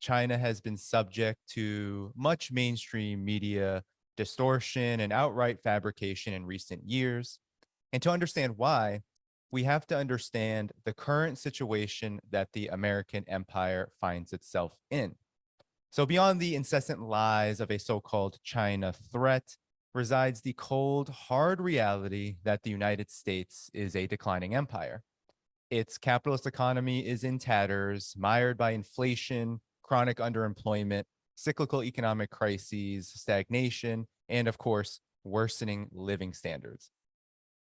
China has been subject to much mainstream media distortion and outright fabrication in recent years. And to understand why, we have to understand the current situation that the American empire finds itself in. So, beyond the incessant lies of a so called China threat, resides the cold, hard reality that the United States is a declining empire. Its capitalist economy is in tatters, mired by inflation, chronic underemployment, cyclical economic crises, stagnation, and of course, worsening living standards.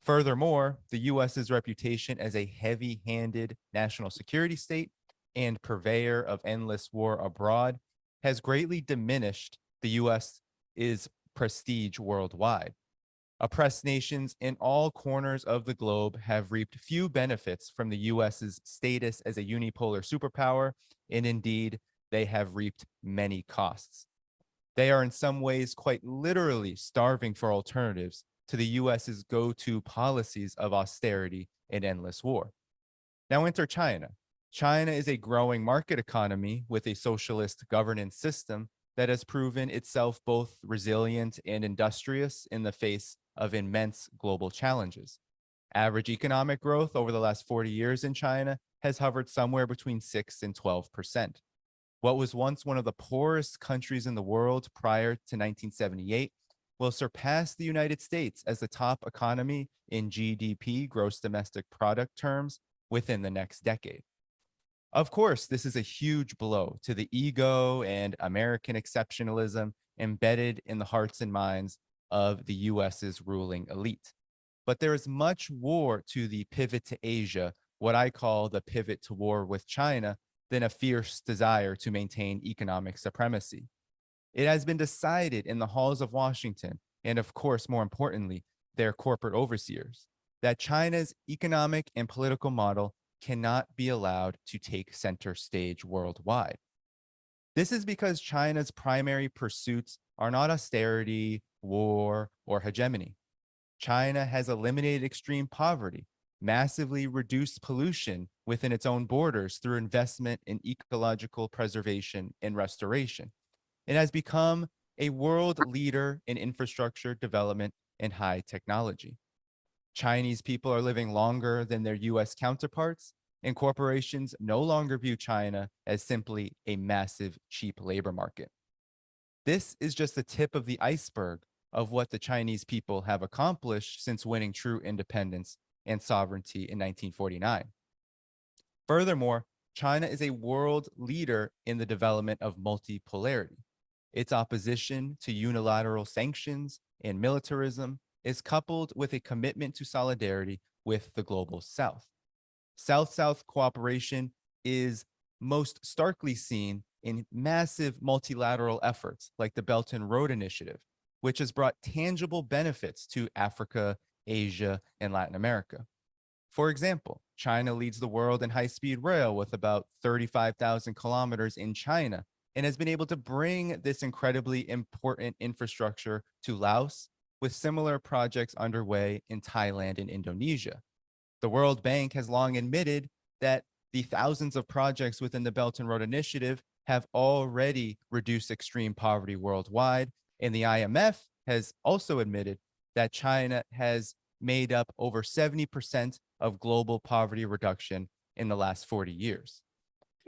Furthermore, the US's reputation as a heavy handed national security state and purveyor of endless war abroad has greatly diminished the US's prestige worldwide. Oppressed nations in all corners of the globe have reaped few benefits from the US's status as a unipolar superpower, and indeed, they have reaped many costs. They are in some ways quite literally starving for alternatives to the US's go to policies of austerity and endless war. Now, enter China. China is a growing market economy with a socialist governance system that has proven itself both resilient and industrious in the face of immense global challenges. Average economic growth over the last 40 years in China has hovered somewhere between 6 and 12%. What was once one of the poorest countries in the world prior to 1978 will surpass the United States as the top economy in GDP, gross domestic product terms, within the next decade. Of course, this is a huge blow to the ego and American exceptionalism embedded in the hearts and minds of the US's ruling elite. But there is much more to the pivot to Asia, what I call the pivot to war with China, than a fierce desire to maintain economic supremacy. It has been decided in the halls of Washington, and of course, more importantly, their corporate overseers, that China's economic and political model cannot be allowed to take center stage worldwide. This is because China's primary pursuits are not austerity, war, or hegemony. China has eliminated extreme poverty, massively reduced pollution within its own borders through investment in ecological preservation and restoration. It has become a world leader in infrastructure development and high technology. Chinese people are living longer than their US counterparts, and corporations no longer view China as simply a massive, cheap labor market. This is just the tip of the iceberg of what the Chinese people have accomplished since winning true independence and sovereignty in 1949. Furthermore, China is a world leader in the development of multipolarity. Its opposition to unilateral sanctions and militarism is coupled with a commitment to solidarity with the global South. South South cooperation is most starkly seen in massive multilateral efforts like the Belt and Road Initiative, which has brought tangible benefits to Africa, Asia, and Latin America. For example, China leads the world in high speed rail with about 35,000 kilometers in China and has been able to bring this incredibly important infrastructure to Laos, with similar projects underway in Thailand and Indonesia. The World Bank has long admitted that the thousands of projects within the Belt and Road Initiative have already reduced extreme poverty worldwide, and the IMF has also admitted that China has made up over 70% of global poverty reduction in the last 40 years.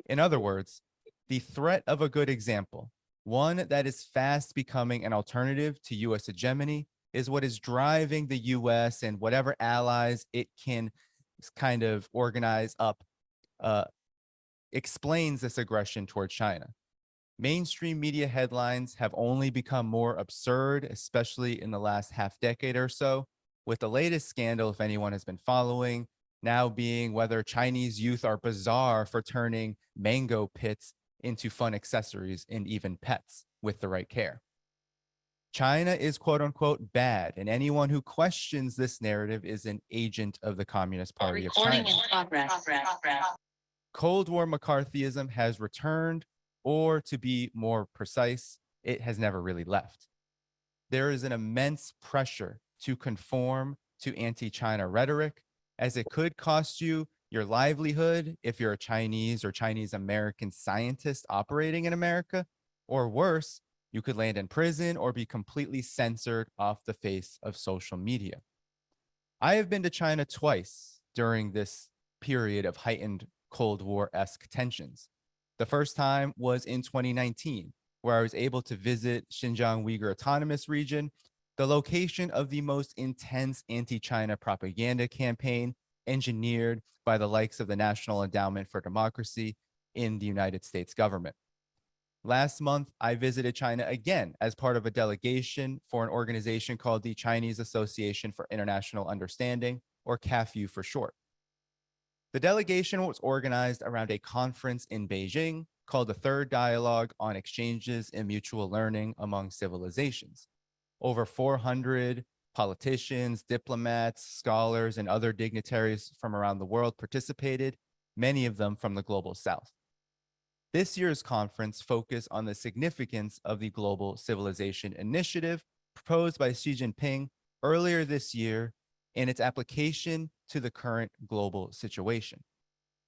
In other words, the threat of a good example, one that is fast becoming an alternative to US hegemony, is what is driving the US and whatever allies it can kind of organize up, explains this aggression toward China. Mainstream media headlines have only become more absurd, especially in the last half decade or so, with the latest scandal, if anyone has been following, now being whether Chinese youth are bizarre for turning mango pits into fun accessories and even pets with the right care. China is quote unquote bad, and anyone who questions this narrative is an agent of the Communist Party of China. Cold War McCarthyism has returned, or to be more precise, it has never really left. There is an immense pressure to conform to anti-China rhetoric, as it could cost you your livelihood if you're a Chinese or Chinese American scientist operating in America, or worse, you could land in prison or be completely censored off the face of social media. I have been to China twice during this period of heightened Cold War-esque tensions. The first time was in 2019, where I was able to visit Xinjiang Uyghur Autonomous Region, the location of the most intense anti-China propaganda campaign engineered by the likes of the National Endowment for Democracy in the United States government. Last month, I visited China again as part of a delegation for an organization called the Chinese Association for International Understanding, or CAFU for short. The delegation was organized around a conference in Beijing called the Third Dialogue on Exchanges in Mutual Learning Among Civilizations. Over 400 politicians, diplomats, scholars, and other dignitaries from around the world participated, many of them from the global south. This year's conference focused on the significance of the Global Civilization Initiative proposed by Xi Jinping earlier this year and its application to the current global situation.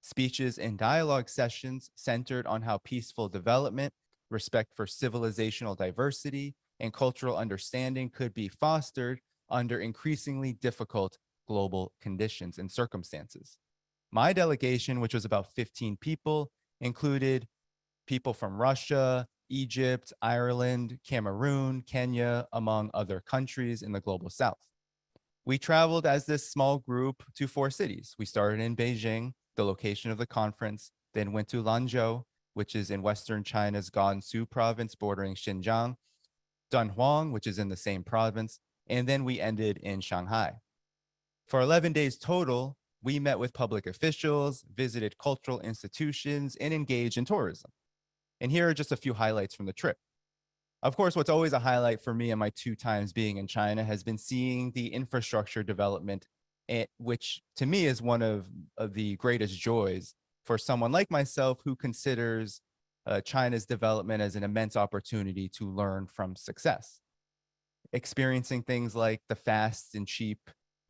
Speeches and dialogue sessions centered on how peaceful development, respect for civilizational diversity, and cultural understanding could be fostered under increasingly difficult global conditions and circumstances. My delegation, which was about 15 people, included people from Russia, Egypt, Ireland, Cameroon, Kenya, among other countries in the global south. We traveled as this small group to 4 cities. We started in Beijing, the location of the conference, then went to Lanzhou, which is in western China's Gansu province bordering Xinjiang, Dhaiphong, which is in the same province, and then we ended in Shanghai. For 11 days total, we met with public officials, visited cultural institutions, and engaged in tourism. And here are just a few highlights from the trip. Of course, what's always a highlight for me in my 2 times being in China has been seeing the infrastructure development, which to me is one of the greatest joys for someone like myself who considers China's development as an immense opportunity to learn from success. Experiencing things like the fast and cheap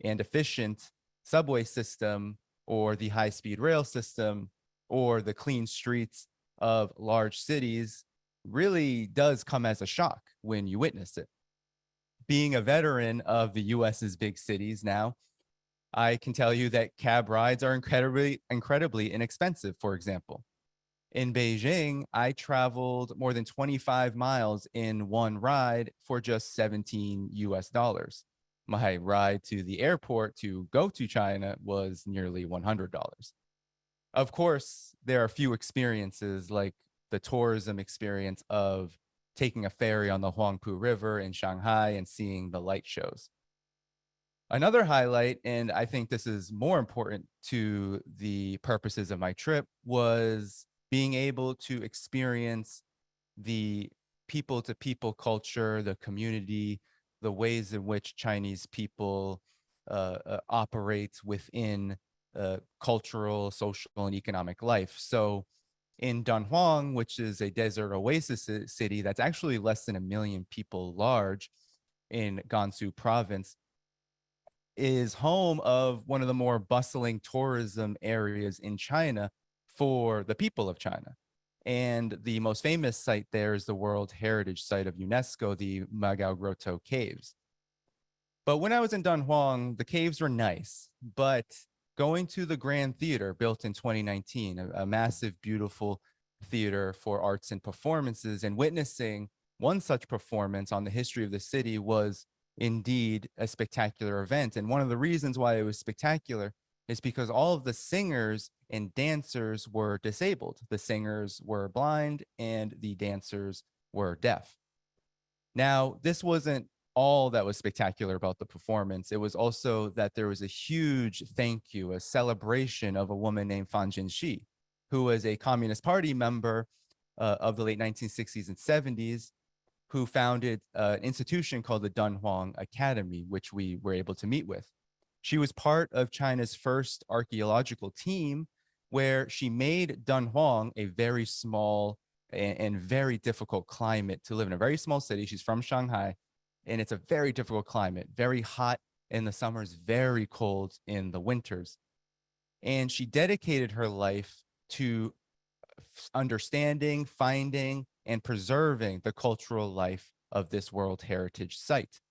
and efficient subway system, or the high-speed rail system, or the clean streets of large cities really does come as a shock when you witness it. Being a veteran of the US's big cities now, I can tell you that cab rides are incredibly inexpensive, for example. In Beijing, I traveled more than 25 miles in one ride for just 17 US dollars. My ride to the airport to go to China was nearly $100. Of course, there are few experiences like the tourism experience of taking a ferry on the Huangpu River in Shanghai and seeing the light shows. Another highlight, and I think this is more important to the purposes of my trip, was being able to experience the people-to-people culture, the community, the ways in which Chinese people operate within cultural, social, and economic life. So in Danhuang, which is a desert oasis city that's actually less than 1 million people large in Gansu province, is home of one of the more bustling tourism areas in China for the people of China. And the most famous site there is the World Heritage Site of UNESCO, the Magao Grotto Caves. But when I was in Danhuang, the caves were nice, but going to the Grand Theater built in 2019, a massive, beautiful theater for arts and performances, and witnessing one such performance on the history of the city was indeed a spectacular event. And one of the reasons why it was spectacular is because all of the singers and dancers were disabled. The singers were blind and the dancers were deaf. Now, this wasn't all that was spectacular about the performance. It was also that there was a huge thank you, a celebration of a woman named Fan Jinxi, who was a Communist Party member of the late 1960s and 70s, who founded an institution called the Dunhuang Academy, which we were able to meet with. She was part of China's first archaeological team, where she made Dunhuang a very small and very difficult climate to live in, a very small city. She's from Shanghai, and it's a very difficult climate, very hot in the summers, very cold in the winters. And she dedicated her life to understanding, finding, and preserving the cultural life of this World Heritage Site.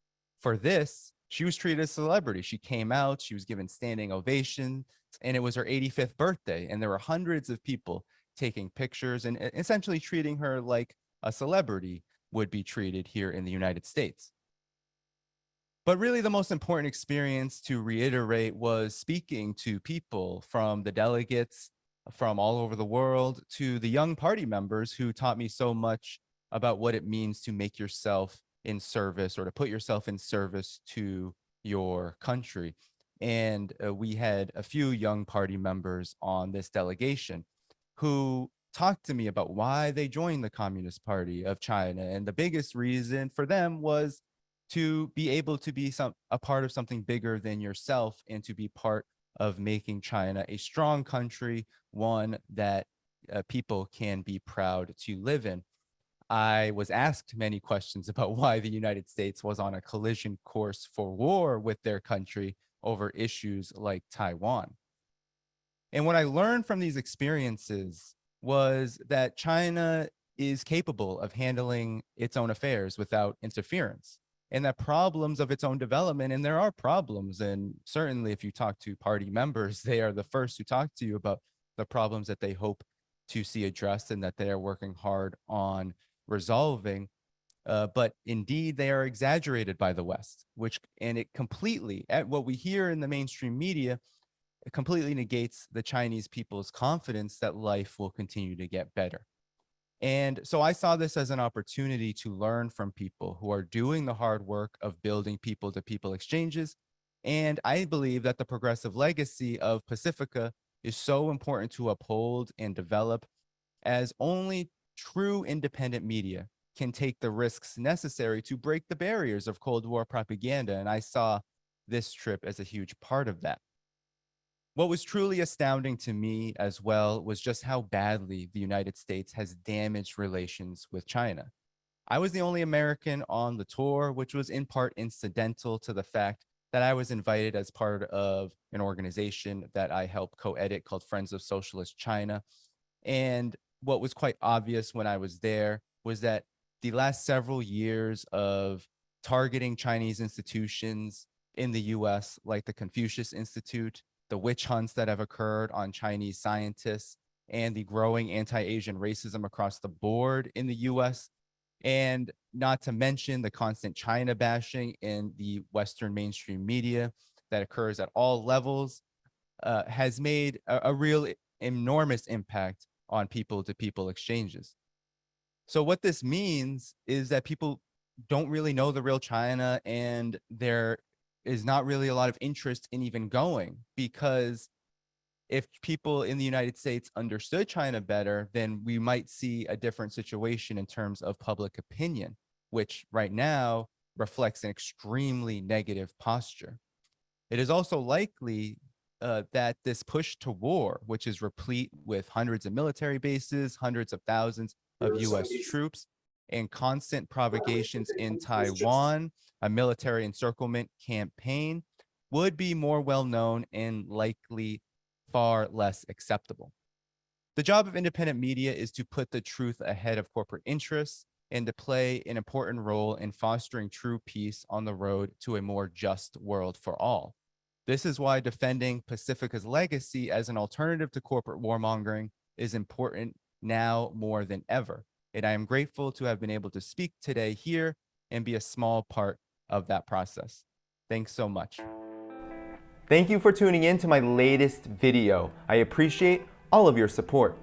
For this, she was treated as a celebrity. She came out, she was given standing ovation, and it was her 85th birthday. And there were hundreds of people taking pictures and essentially treating her like a celebrity would be treated here in the United States. But really, the most important experience, to reiterate, was speaking to people, from the delegates from all over the world to the young party members who taught me so much about what it means to make yourself in service, or to put yourself in service to your country. And we had a few young party members on this delegation who talked to me about why they joined the Communist Party of China. And the biggest reason for them was to be able to be a part of something bigger than yourself, and to be part of making China a strong country, one that people can be proud to live in. I was asked many questions about why the United States was on a collision course for war with their country over issues like Taiwan. And what I learned from these experiences was that China is capable of handling its own affairs without interference, and that problems of its own development, and there are problems, and certainly if you talk to party members, they are the first to talk to you about the problems that they hope to see addressed and that they are working hard on resolving. But indeed, they are exaggerated by the West, and it completely, at what we hear in the mainstream media, it completely negates the Chinese people's confidence that life will continue to get better. And so I saw this as an opportunity to learn from people who are doing the hard work of building people-to-people exchanges. And I believe that the progressive legacy of Pacifica is so important to uphold and develop, as only true independent media can take the risks necessary to break the barriers of Cold War propaganda. And I saw this trip as a huge part of that. What was truly astounding to me as well was just how badly the United States has damaged relations with China. I was the only American on the tour, which was in part incidental to the fact that I was invited as part of an organization that I helped co-edit called Friends of Socialist China. And what was quite obvious when I was there was that the last several years of targeting Chinese institutions in the US, like the Confucius Institute, the witch hunts that have occurred on Chinese scientists, and the growing anti-Asian racism across the board in the US, and not to mention the constant China bashing in the Western mainstream media that occurs at all levels, has made a real enormous impact on people-to-people exchanges. So what this means is that people don't really know the real China, and there is not really a lot of interest in even going, because if people in the United States understood China better, then we might see a different situation in terms of public opinion, which right now reflects an extremely negative posture. It is also likely that this push to war, which is replete with hundreds of military bases, hundreds of thousands of US troops, and constant provocations in Taiwan, a military encirclement campaign, would be more well known and likely far less acceptable. The job of independent media is to put the truth ahead of corporate interests and to play an important role in fostering true peace on the road to a more just world for all. This is why defending Pacifica's legacy as an alternative to corporate warmongering is important now more than ever. And I am grateful to have been able to speak today here and be a small part of that process. Thanks so much. Thank you for tuning in to my latest video. I appreciate all of your support.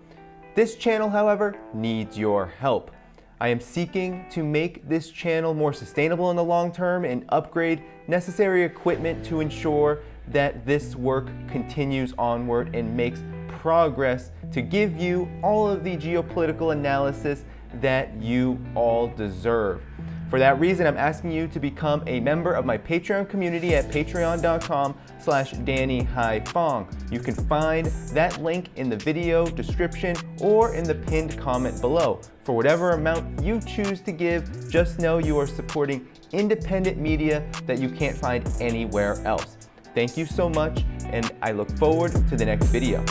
This channel, however, needs your help. I am seeking to make this channel more sustainable in the long term and upgrade necessary equipment to ensure that this work continues onward and makes progress to give you all of the geopolitical analysis that you all deserve. For that reason, I'm asking you to become a member of my Patreon community at patreon.com/DannyDhaiphong. You can find that link in the video description or in the pinned comment below. For whatever amount you choose to give, just know you are supporting independent media that you can't find anywhere else. Thank you so much, and I look forward to the next video.